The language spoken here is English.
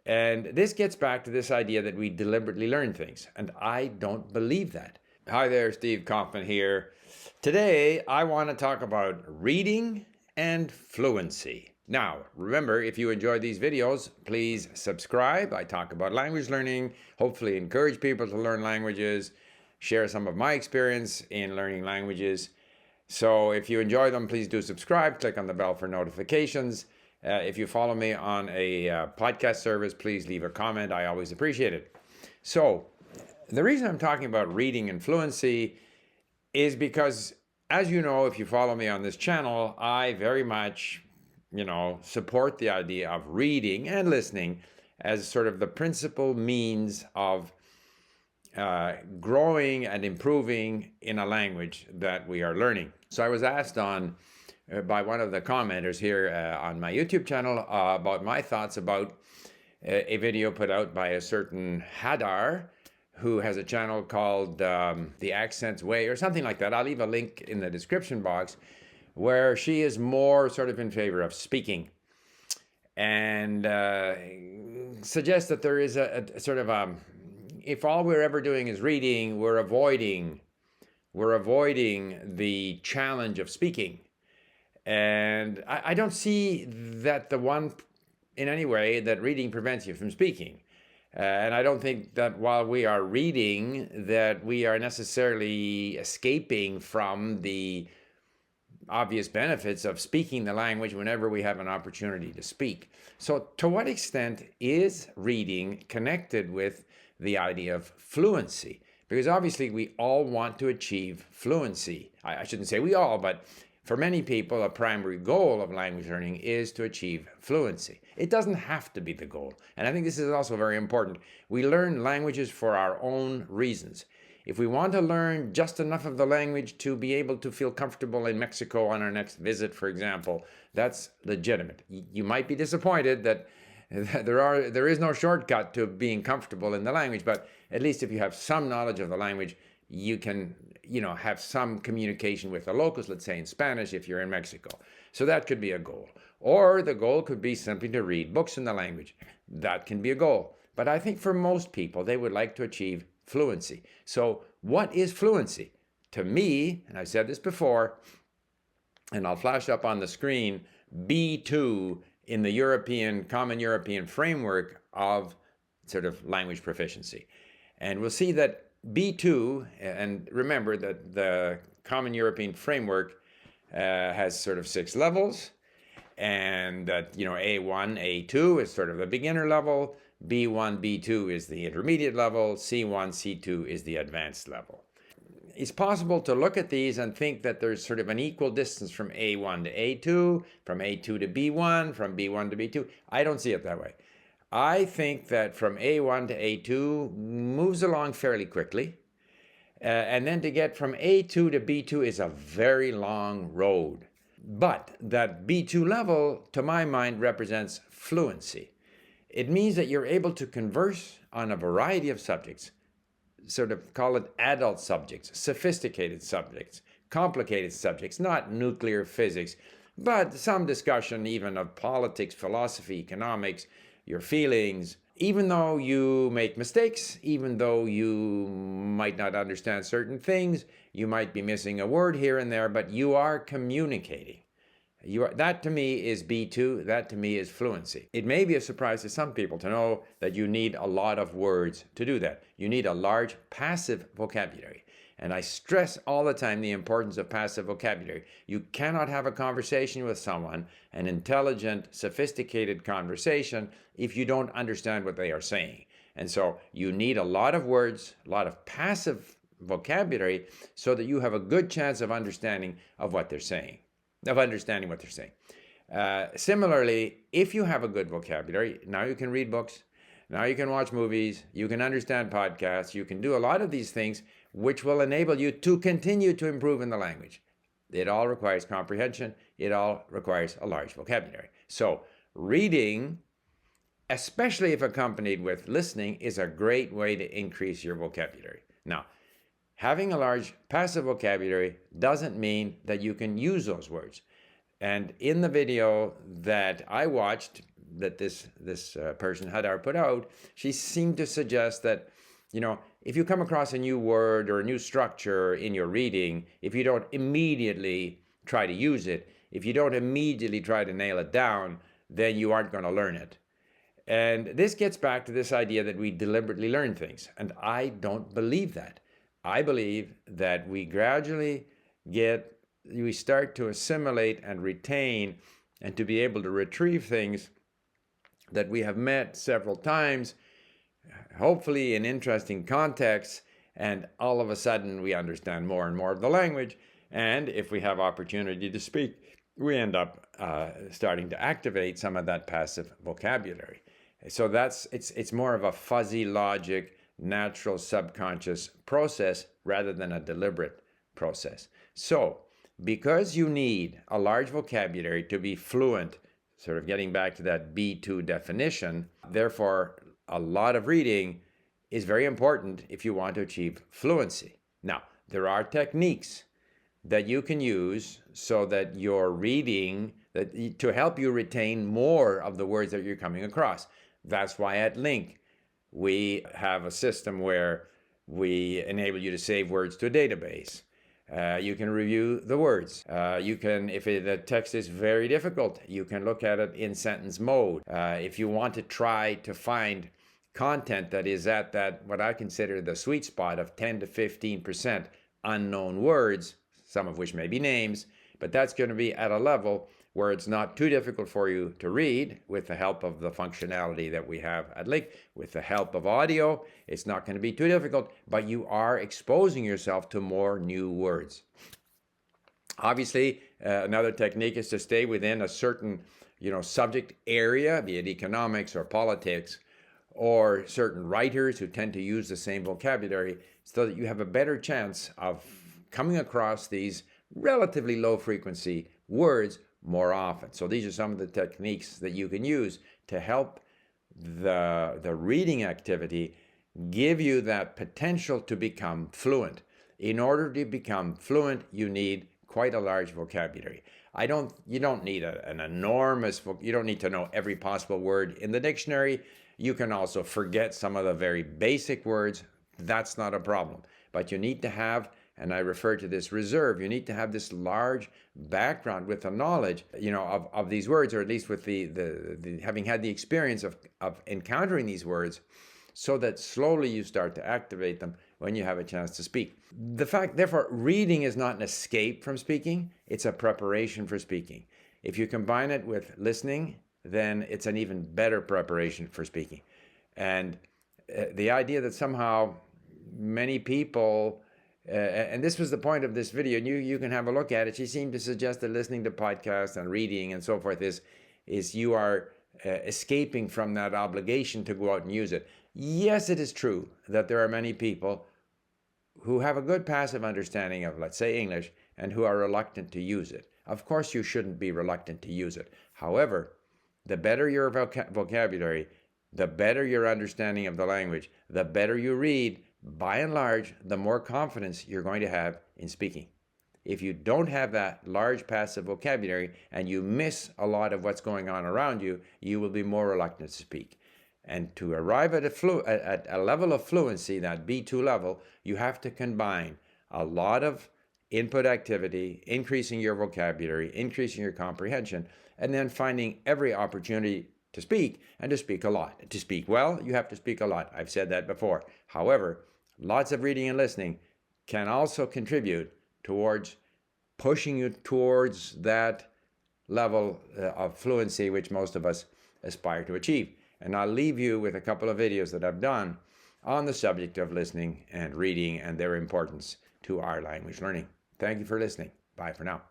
And this gets back to this idea that we deliberately learn things. And I don't believe that. Hi there, Steve Kaufman here. Today, I want to talk about reading and fluency. Now, remember, if you enjoy these videos, please subscribe. I talk about language learning, hopefully encourage people to learn languages, share some of my experience in learning languages. So if you enjoy them, please do subscribe. Click on the bell for notifications. If you follow me on a podcast service, please leave a comment. I always appreciate it. So the reason I'm talking about reading and fluency is because, as you know, if you follow me on this channel, I very much, support the idea of reading and listening as sort of the principal means of growing and improving in a language that we are learning. So I was asked by one of the commenters here on my YouTube channel about my thoughts about a video put out by a certain Hadar, who has a channel called The Accents Way or something like that. I'll leave a link in the description box, where she is more sort of in favor of speaking and suggests that there is a sort of if all we're ever doing is reading, we're avoiding the challenge of speaking. And I don't see that in any way that reading prevents you from speaking. And I don't think that while we are reading that we are necessarily escaping from the obvious benefits of speaking the language whenever we have an opportunity to speak. So to what extent is reading connected with the idea of fluency? Because obviously we all want to achieve fluency. I shouldn't say we all, but for many people, a primary goal of language learning is to achieve fluency. It doesn't have to be the goal. And I think this is also very important. We learn languages for our own reasons. If we want to learn just enough of the language to be able to feel comfortable in Mexico on our next visit, for example, that's legitimate. You might be disappointed that there is no shortcut to being comfortable in the language, but at least if you have some knowledge of the language, you can have some communication with the locals, let's say in Spanish if you're in Mexico. So that could be a goal. Or the goal could be simply to read books in the language. That can be a goal. But I think for most people, they would like to achieve fluency. So what is fluency? To me, and I've said this before, and I'll flash up on the screen, B2 in the Common European Framework of sort of language proficiency. And we'll see that B2, and remember that the Common European Framework has sort of 6 levels, and that, A1, A2 is sort of the beginner level, B1, B2 is the intermediate level, C1, C2 is the advanced level. It's possible to look at these and think that there's sort of an equal distance from A1 to A2, from A2 to B1, from B1 to B2. I don't see it that way. I think that from A1 to A2 moves along fairly quickly. And then to get from A2 to B2 is a very long road. But that B2 level, to my mind, represents fluency. It means that you're able to converse on a variety of subjects, sort of call it adult subjects, sophisticated subjects, complicated subjects, not nuclear physics, but some discussion even of politics, philosophy, economics, your feelings. Even though you make mistakes, even though you might not understand certain things, you might be missing a word here and there, but you are communicating. That to me is B2, that to me is fluency. It may be a surprise to some people to know that you need a lot of words to do that. You need a large passive vocabulary. And I stress all the time the importance of passive vocabulary. You cannot have a conversation with someone, an intelligent, sophisticated conversation, if you don't understand what they are saying. And so you need a lot of words, a lot of passive vocabulary, so that you have a good chance of understanding what they're saying. Similarly, if you have a good vocabulary, now you can read books, now you can watch movies, you can understand podcasts, you can do a lot of these things which will enable you to continue to improve in the language. It all requires comprehension. It all requires a large vocabulary. So reading, especially if accompanied with listening, is a great way to increase your vocabulary. Now, having a large passive vocabulary doesn't mean that you can use those words. And in the video that I watched that this person, Hadar, put out, she seemed to suggest that, if you come across a new word or a new structure in your reading, if you don't immediately try to use it, if you don't immediately try to nail it down, then you aren't going to learn it. And this gets back to this idea that we deliberately learn things. And I don't believe that. I believe that we gradually we start to assimilate and retain and to be able to retrieve things that we have met several times, hopefully in interesting contexts, and all of a sudden we understand more and more of the language. And if we have opportunity to speak, we end up starting to activate some of that passive vocabulary. So it's more of a fuzzy logic, natural subconscious process rather than a deliberate process. So because you need a large vocabulary to be fluent, sort of getting back to that B2 definition, therefore a lot of reading is very important if you want to achieve fluency. Now, there are techniques that you can use so that your reading, to help you retain more of the words that you're coming across. That's why at LingQ, we have a system where we enable you to save words to a database. You can review the words. You can, if the text is very difficult, you can look at it in sentence mode. If you want to try to find content that is at that, what I consider the sweet spot of 10 to 15% unknown words, some of which may be names, but that's going to be at a level where it's not too difficult for you to read with the help of the functionality that we have at LingQ. With the help of audio, it's not going to be too difficult, but you are exposing yourself to more new words. Obviously, another technique is to stay within a certain, subject area, be it economics or politics, or certain writers who tend to use the same vocabulary, so that you have a better chance of coming across these relatively low frequency words more often. So these are some of the techniques that you can use to help the reading activity give you that potential to become fluent. In order to become fluent, you need quite a large vocabulary. You don't need an enormous, you don't need to know every possible word in the dictionary. You can also forget some of the very basic words. That's not a problem. But you need to have, and I refer to this reserve, you need to have this large background with the knowledge, of these words, or at least with the having had the experience of encountering these words, so that slowly you start to activate them when you have a chance to speak. Therefore, reading is not an escape from speaking, it's a preparation for speaking. If you combine it with listening, then it's an even better preparation for speaking. And the idea that somehow many people, and this was the point of this video, and you can have a look at it, she seemed to suggest that listening to podcasts and reading and so forth is you are escaping from that obligation to go out and use it. Yes, it is true that there are many people who have a good passive understanding of, let's say, English, and who are reluctant to use it. Of course, you shouldn't be reluctant to use it. However, the better your vocabulary, the better your understanding of the language, the better you read, by and large, the more confidence you're going to have in speaking. If you don't have that large passive vocabulary and you miss a lot of what's going on around you, you will be more reluctant to speak. And to arrive at a level of fluency, that B2 level, you have to combine a lot of input activity, increasing your vocabulary, increasing your comprehension, and then finding every opportunity to speak, and to speak a lot. To speak well, you have to speak a lot. I've said that before. However, lots of reading and listening can also contribute towards pushing you towards that level of fluency which most of us aspire to achieve. And I'll leave you with a couple of videos that I've done on the subject of listening and reading and their importance to our language learning. Thank you for listening. Bye for now.